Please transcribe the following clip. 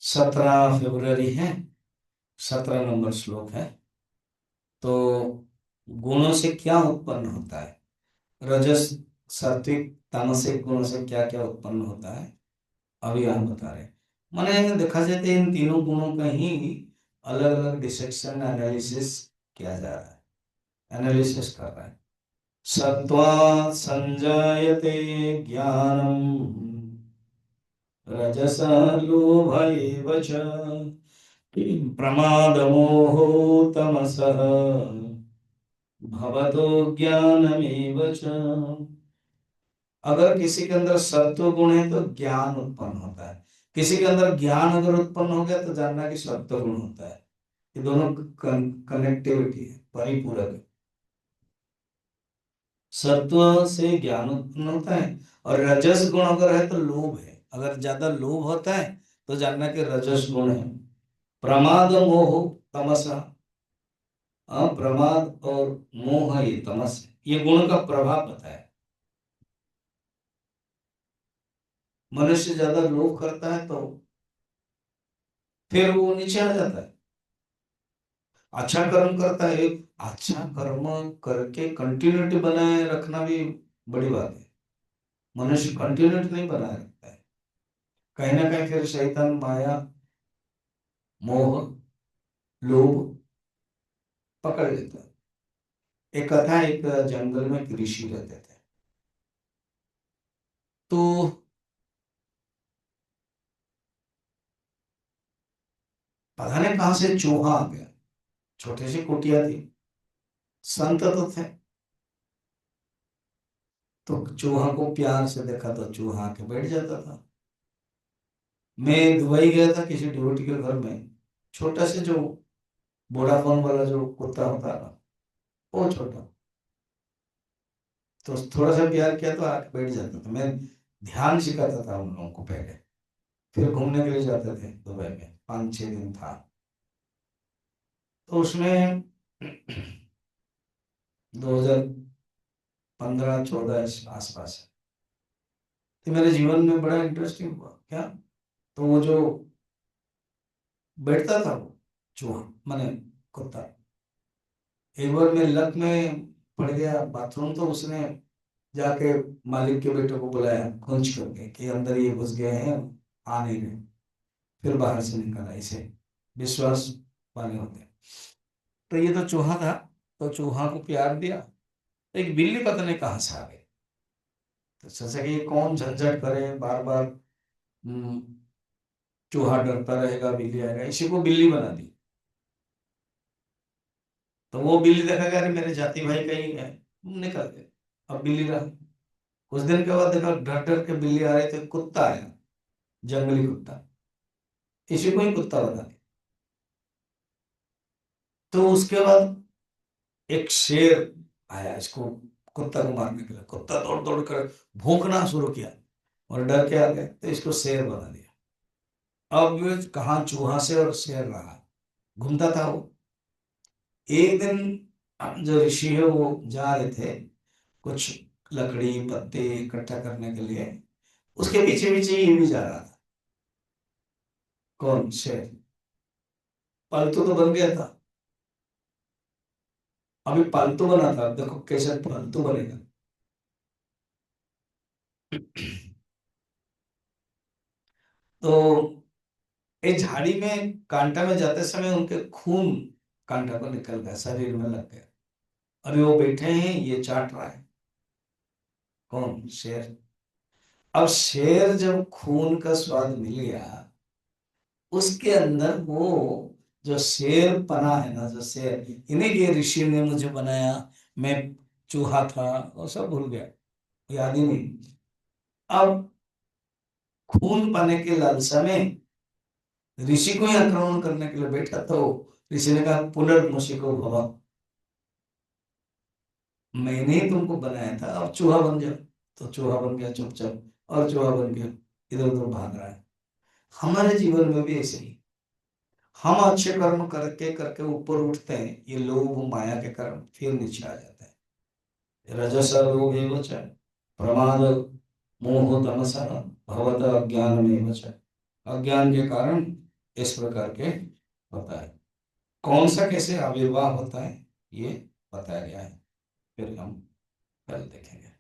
17 फरवरी है, 17 नंबर श्लोक है। तो गुणों से क्या उत्पन्न होता है? रजस, सात्विक, तामसिक गुणों से क्या क्या उत्पन्न होता है, अभी आप बता रहे हैं। माने देखा जाए तो इन तीनों गुणों का ही अलग अलग डिसेक्शन एनालिसिस किया जा रहा है, एनालिसिस कर रहा है। सत्त्वा संजायते ज्ञानम, रजसा लोभ एव च, प्रमादमोहो तमसः, भवतो ज्ञानमेव च। अगर किसी के अंदर सत्व गुण है तो ज्ञान उत्पन्न होता है, किसी के अंदर ज्ञान अगर उत्पन्न हो गया तो जानना कि सत्व गुण होता है। ये दोनों कनेक्टिविटी है, परिपूरक है। सत्व से ज्ञान उत्पन्न होता है, और रजस गुण अगर है तो लोभ है, अगर ज्यादा लोभ होता है तो जानना कि रजस गुण है। प्रमाद मोह तमसा, प्रमाद और मोह ये तमस है, ये गुण का प्रभाव बताया। मनुष्य ज्यादा लोभ करता है तो फिर वो नीचे आ जाता है। अच्छा कर्म करता है, अच्छा कर्म करके कंटिन्यूटी बनाए रखना भी बड़ी बात है। मनुष्य कंटिन्यूटी नहीं बनाए रखता है, कहीं ना कहीं फिर शैतान, माया, मोह, लोभ पकड़ लेता है। एक कथा है, एक जंगल में एक ऋषि रहते थे। तो पता नहीं कहां से चूहा आ गया, छोटी सी कुटिया थी, संत तो थे। तो चूहा को प्यार से देखा तो चूहा आके बैठ जाता था। मैं दुबई गया था किसी डिवोटी के घर में, छोटा से जो वोडाफोन वाला जो कुत्ता होता है ना, वो छोटा, तो थोड़ा सा प्यार किया तो आके बैठ जाता था। मैं ध्यान सिखाता था उन लोगों को पहले, फिर घूमने के लिए जाते थे दुबई में, 5-6 दिन था। तो उसमें 2015-14 इस आसपास है। तो मेरे जीवन में बड़ा इंटरेस्टिंग हुआ क्या, तो वो जो बैठता था वो चूहा, माने कुत्ता, एक बार मैं लत में पड़ गया बाथरूम, तो उसने जाके मालिक के बेटे को बुलाया खोज करके कि अंदर ये घुस गए हैं, आ नहीं रहे। फिर बाहर से निकाला, इसे विश्वास वाले होते हैं। तो ये तो चूहा था, तो चूहा को प्यार दिया। तो एक बिल्ली पता नहीं कहाँ से आ गई, तो सोचा कि ये कौन झंझट करे बार बार, चूहा डरता रहेगा, बिल्ली आएगा, इसी को बिल्ली बना दी। तो वो बिल्ली देखा कि अरे मेरे जाति भाई कहीं है, निकल गए। अब बिल्ली रहा। कुछ दिन के बाद देखा डर डर के बिल्ली आ रही, तो कुत्ता आया, जंगली कुत्ता, इसी को ही कुत्ता बना दिया। तो उसके बाद एक शेर आया इसको, कुत्ता को मारने के लिए। कुत्ता दौड़ दौड़ कर भौंकना शुरू किया, और डर के आ गए, तो इसको शेर बना दिया। अब कहाँ चूहा से और शेर रहा, घूमता था वो। एक दिन जो ऋषि है वो जा रहे थे कुछ लकड़ी पत्ते इकट्ठा करने के लिए, उसके पीछे पीछे ये भी जा रहा था। कौन? शेर। पालतू तो बन गया था, अभी पालतू बना था, अब देखो कैसे पालतू बनेगा। तो इस झाड़ी में कांटा में जाते समय उनके खून कांटा को निकल गया, शरीर में लग गया। अभी वो बैठे हैं, ये चाट रहा है। कौन? शेर। अब शेर जब खून का स्वाद मिल गया, उसके अंदर वो जो शेर पना है ना, जो शेर, इन्हीं के ऋषि ने मुझे बनाया, मैं चूहा था, वो सब भूल गया, याद ही नहीं। अब खून पाने के लालसा में ऋषि को ही आक्रमण करने के लिए बैठा, तो ऋषि ने कहा पुनर्मुषिको भव, मैंने ही तुमको बनाया था, अब चूहा बन जाओ। तो चूहा बन गया चुपचाप, और चूहा बन गया, इधर उधर भाग रहा है। हमारे जीवन में भी ऐसे ही, हम अच्छे कर्म करके करके ऊपर उठते हैं, ये लोभ माया के कारण फिर नीचे आ जाते हैं। रजस लोभेव च, प्रमाद मोह तमसः, भवत अज्ञानमेव च। अज्ञान के कारण इस प्रकार के होता है। कौन सा कैसे आविर्भाव होता है ये बताया गया है, फिर हम कल देखेंगे।